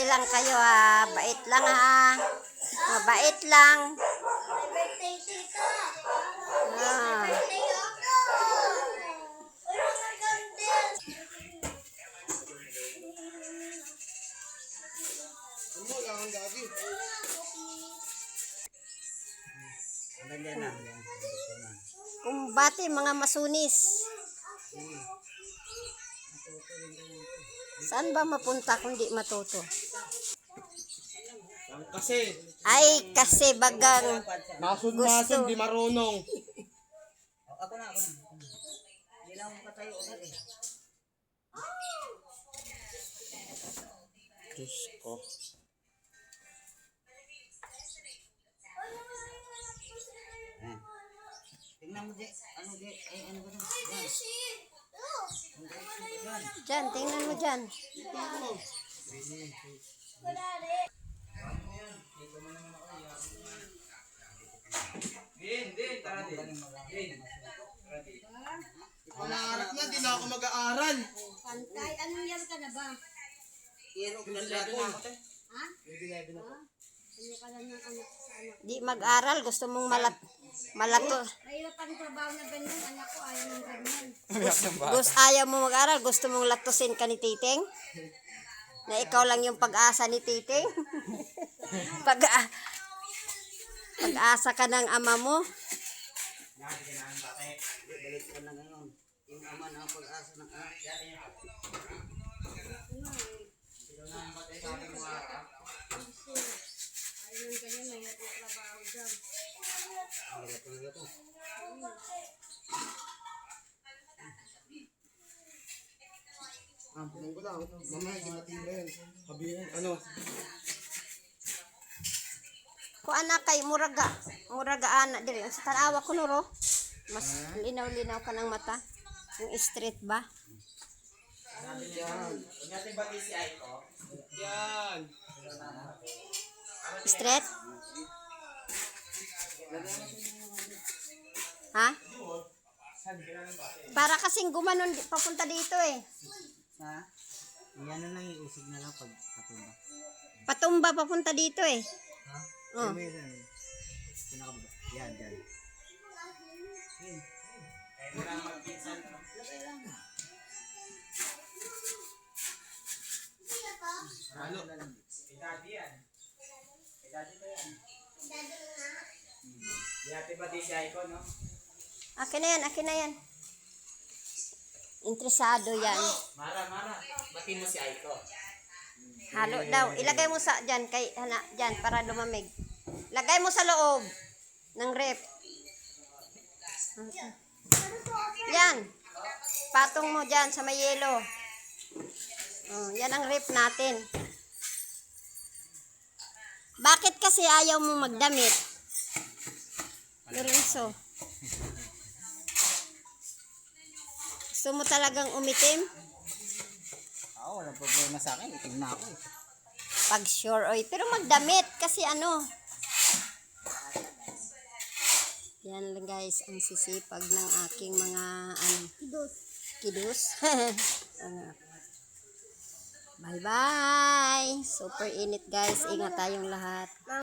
lang kayo ha. Bait lang ha. Mabait lang. Ah. Kumbati mga masunis. Saan ba mapunta kung di matuto? Kasi Kasi bagang nasun di marunong. Ako na. Hindi lang ako patayo ulit eh. Diyos ko. Ayan. Tingnan mo, Je. Ano, Je? Ano ba ito? Yan. dyan, tingnan mo dyan. Pangarap na, di na ako mag-aaral. Pantay, anong year ka na ba? Pero pinaglago na ako, te. Ha? Ano ka lang ng anak sa anak? Di mag-aral, gusto mong malato. Mahirap ang trabaho na ganyan, anak ko ayaw ng ganyan. Ayaw mo mag-aral, gusto mong latusin ka ni Titing? Na ikaw lang yung pag-asa ni Titing? Pag-asa ka ng ama mo? Balik ko na ngayon. Yung ama na ang pag-asa ng anak. Ayaw ng ganyan, mahirap ang trabaho dyan. Hirap talaga to. Tingnan ko lang. Mamaya, gimatin mo yan. Sabihin, ano? Kung anak kay muraga anak diri. Sa tanawa ko nuro. Mas linaw-linaw ka ng mata. Yung straight ba? Yan. Straight? Ha? Para kasing gumanon papunta dito eh. Ha? Yan na lang iusig na lang pag patumba. Patumba papunta dito eh. Ha? Oh. Pinakababa. Yan, dyan. Ano? Akin na yan. Interesado yan. Mara. Batiin mo si Aiko. Halo daw. Ilagay mo sa dyan, dyan para lumamig. Lagay mo sa loob ng rep. Yan. Patong mo dyan sa may yelo. Oh, yan ang rep natin. Bakit kasi ayaw mo magdamit? Lorenzo. Gusto mo talagang umitim? Oo, walang problema sa akin. Itim na ako eh. Pag sure, oy. Pero magdamit kasi ano. Yan lang guys, ang sisipag ng aking mga kidus. Bye bye. Super init guys. Ingat tayong lahat.